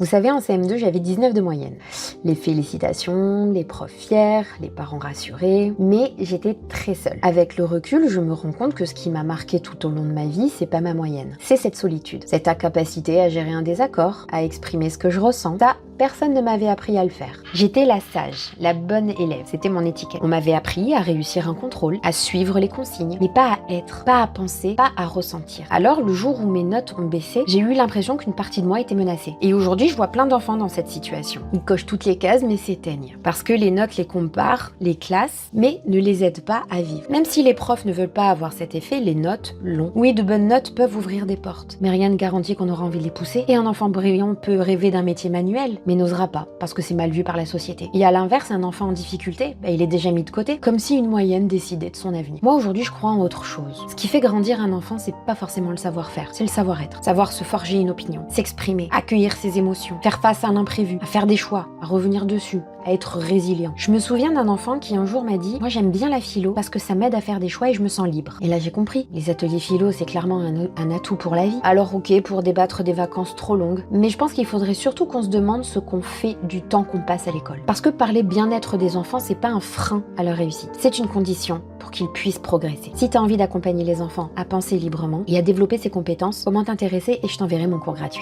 Vous savez, en CM2, j'avais 19 de moyenne. Les félicitations, les profs fiers, les parents rassurés, mais j'étais très seule. Avec le recul, je me rends compte que ce qui m'a marqué tout au long de ma vie, c'est pas ma moyenne. C'est cette solitude, cette incapacité à gérer un désaccord, à exprimer ce que je ressens. Ça, personne ne m'avait appris à le faire. J'étais la sage, la bonne élève, c'était mon étiquette. On m'avait appris à réussir un contrôle, à suivre les consignes, mais pas à être, pas à penser, pas à ressentir. Alors, le jour où mes notes ont baissé, j'ai eu l'impression qu'une partie de moi était menacée. Et aujourd'hui, je vois plein d'enfants dans cette situation. Ils cochent toutes les cases, mais s'éteignent. Parce que les notes les comparent, les classent, mais ne les aident pas à vivre. Même si les profs ne veulent pas avoir cet effet, les notes l'ont. Oui, de bonnes notes peuvent ouvrir des portes, mais rien ne garantit qu'on aura envie de les pousser. Et un enfant brillant peut rêver d'un métier manuel, mais n'osera pas, parce que c'est mal vu par la société. Et à l'inverse, un enfant en difficulté, il est déjà mis de côté, comme si une moyenne décidait de son avenir. Moi, aujourd'hui, je crois en autre chose. Ce qui fait grandir un enfant, c'est pas forcément le savoir-faire, c'est le savoir-être. Savoir se forger une opinion, s'exprimer, accueillir ses émotions, faire face à un imprévu, à faire des choix, à revenir dessus, à être résilient. Je me souviens d'un enfant qui un jour m'a dit « Moi j'aime bien la philo parce que ça m'aide à faire des choix et je me sens libre ». Et là j'ai compris, les ateliers philo c'est clairement un atout pour la vie. Alors ok, pour débattre des vacances trop longues, mais je pense qu'il faudrait surtout qu'on se demande ce qu'on fait du temps qu'on passe à l'école. Parce que parler bien-être des enfants, c'est pas un frein à leur réussite, c'est une condition pour qu'ils puissent progresser. Si tu as envie d'accompagner les enfants à penser librement et à développer ses compétences, comment t'intéresser et je t'enverrai mon cours gratuit.